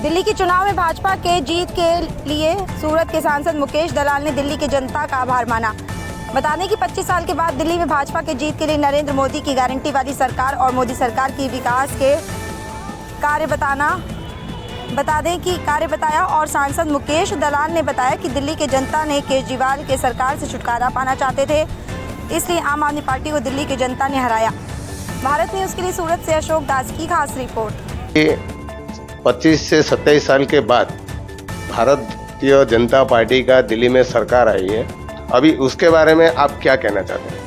दिल्ली के चुनाव में भाजपा के जीत के लिए सूरत के सांसद मुकेश दलाल ने दिल्ली की जनता का आभार माना। बता दें कि 25 साल के बाद दिल्ली में भाजपा के जीत के लिए नरेंद्र मोदी की गारंटी वाली सरकार और मोदी सरकार की विकास के कार्य बताया और सांसद मुकेश दलाल ने बताया कि दिल्ली की जनता ने केजरीवाल के सरकार से छुटकारा पाना चाहते थे, इसलिए आम आदमी पार्टी को दिल्ली की जनता ने हराया। भारत न्यूज़ के लिए सूरत से अशोक दास की खास रिपोर्ट। 25 से 27 साल के बाद भारतीय जनता पार्टी का दिल्ली में सरकार आई है, अभी उसके बारे में आप क्या कहना चाहते हैं?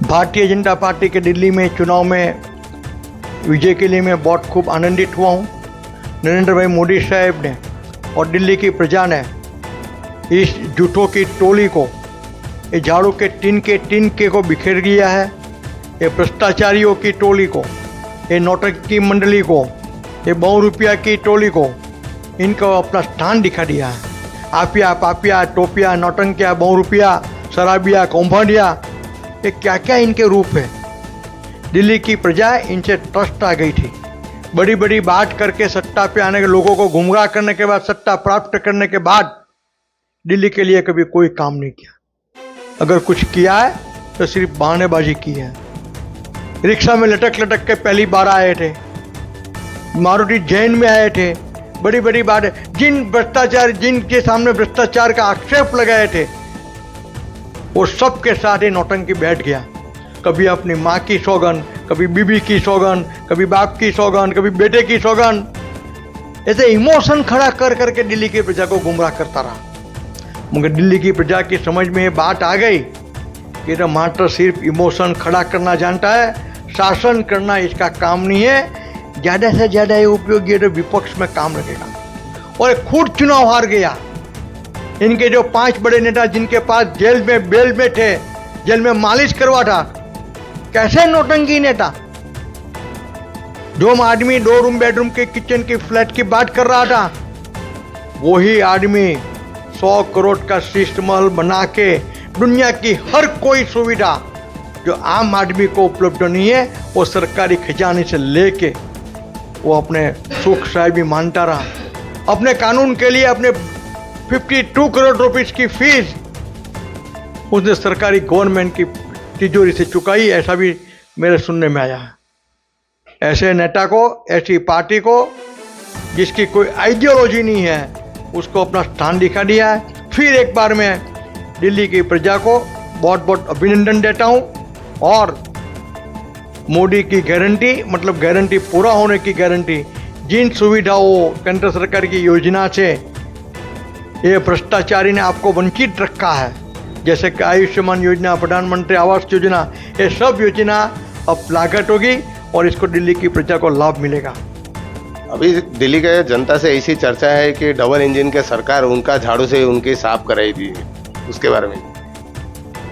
भारतीय जनता पार्टी के दिल्ली में चुनाव में विजय के लिए मैं बहुत खूब आनंदित हुआ हूँ। नरेंद्र भाई मोदी साहब ने और दिल्ली की प्रजा ने इस झूठों की टोली को, ये झाड़ू के तिनके को बिखेर दिया है। ये भ्रष्टाचारियों की टोली को, ये नौटंकी मंडली को, ये बहुरूपिया की टोली को, इनको अपना स्थान दिखा दिया है। आपिया पापिया टोपिया नौटंकिया बहुरूपिया शराबिया कौभांडिया, ये क्या क्या इनके रूप है। दिल्ली की प्रजा इनसे त्रस्त आ गई थी। बड़ी बड़ी बात करके सत्ता पे आने के लोगों को गुमराह करने के बाद, सत्ता प्राप्त करने के बाद दिल्ली के लिए कभी कोई काम नहीं किया। अगर कुछ किया है तो सिर्फ बहानेबाजी की है। रिक्शा में लटक के पहली बार आए थे, मारुति जैन में आए थे। बड़ी बड़ी बात, जिनके सामने भ्रष्टाचार का आक्षेप लगाए थे वो सबके साथ ही नौटंकी बैठ गया। कभी अपनी माँ की सौगन, कभी बीबी की सौगन, कभी बाप की सौगन, कभी बेटे की सौगन, ऐसे इमोशन खड़ा कर करके दिल्ली की प्रजा को गुमराह करता रहा। मगर दिल्ली की प्रजा की समझ में ये बात आ गई कि तो मात्र सिर्फ इमोशन खड़ा करना जानता है, शासन करना इसका काम नहीं है। ज़्यादा से ज़्यादा ये उपयोगी है तो विपक्ष में काम लगेगा। और खुद चुनाव हार गया। इनके जो 5 बड़े नेता जिनके पास जेल में बेल में थे, जेल में मालिश करवा था, कैसे नौटंकी नेता। जो आदमी 2 रूम बेडरूम के किचन की फ्लैट की बात कर रहा था, वही आदमी 100 करोड़ का शीश महल बना के दुनिया की हर कोई सुविधा जो आम आदमी को उपलब्ध नहीं है वो सरकारी खजाने से लेके वो अपने सुख साहिबी मानता रहा। अपने कानून के लिए अपने 52 करोड़ रुपीस की फीस उसने सरकारी गवर्नमेंट की तिजोरी से चुकाई, ऐसा भी मेरे सुनने में आया है। ऐसे नेता को, ऐसी पार्टी को जिसकी कोई आइडियोलॉजी नहीं है, उसको अपना स्थान दिखा दिया है। फिर एक बार मैं दिल्ली की प्रजा को बहुत बहुत अभिनंदन देता हूं और मोदी की गारंटी, मतलब गारंटी पूरा होने की गारंटी, जिन सुविधाओं केंद्र सरकार की योजना से ये भ्रष्टाचारी ने आपको वंचित रखा है, जैसे कि आयुष्मान योजना, प्रधानमंत्री आवास योजना, ये सब योजना अब लागत होगी और इसको दिल्ली की प्रजा को लाभ मिलेगा। अभी दिल्ली के जनता से ऐसी चर्चा है कि डबल इंजन के सरकार उनका झाड़ू से उनकी साफ कराई दी है, उसके बारे में?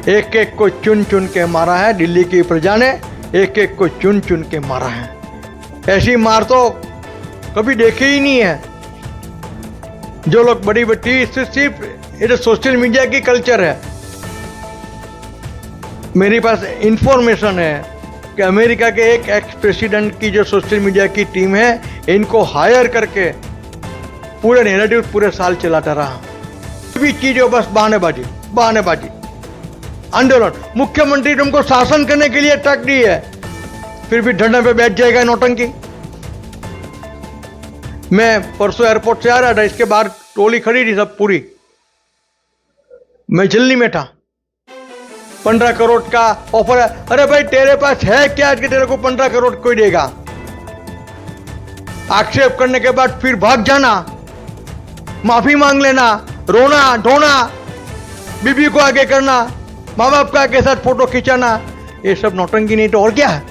एक एक को चुन चुन के मारा है दिल्ली की प्रजा ने, एक एक को चुन चुन के मारा है। ऐसी मार तो कभी देखी ही नहीं है। जो लोग बड़ी बड़ी सिर्फ ये तो सोशल मीडिया की कल्चर है। मेरे पास इंफॉर्मेशन है कि अमेरिका के एक एक्स प्रेसिडेंट की जो सोशल मीडिया की टीम है, इनको हायर करके पूरे नैरेटिव पूरे साल चलाता रहा। भी चीज़ों बस बहानेबाजी। आंदोलन, मुख्यमंत्री तुमको शासन करने के लिए तक दी है, फिर भी धरने पे बैठ जाएगा नौटंकी। मैं परसों एयरपोर्ट से आ रहा था, इसके बाद टोली खड़ी थी सब पूरी। मैं जल्दी में था, 15 करोड़ का ऑफर है। अरे भाई तेरे पास है क्या कि तेरे को 15 करोड़ कोई देगा? आक्षेप करने के बाद फिर भाग जाना, माफी मांग लेना, रोना धोना, बीबी को आगे करना, माँ बाप का आगे साथ फोटो खिंचाना, ये सब नौटंकी नहीं तो और क्या है?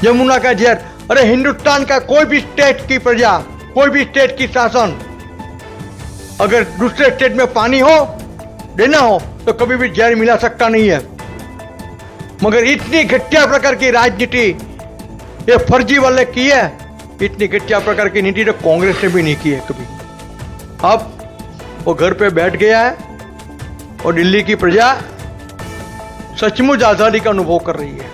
यमुना का जहर। अरे हिंदुस्तान का कोई भी स्टेट की प्रजा, कोई भी स्टेट की शासन अगर दूसरे स्टेट में पानी हो, देना हो, तो कभी भी जहर मिला सकता नहीं है। मगर इतनी घटिया प्रकार की राजनीति ये फर्जी वाले की है, इतनी घटिया प्रकार की नीति तो कांग्रेस ने भी नहीं की है कभी। अब वो घर पे बैठ गया है और दिल्ली की प्रजा सचमुच आज़ादी का अनुभव कर रही है।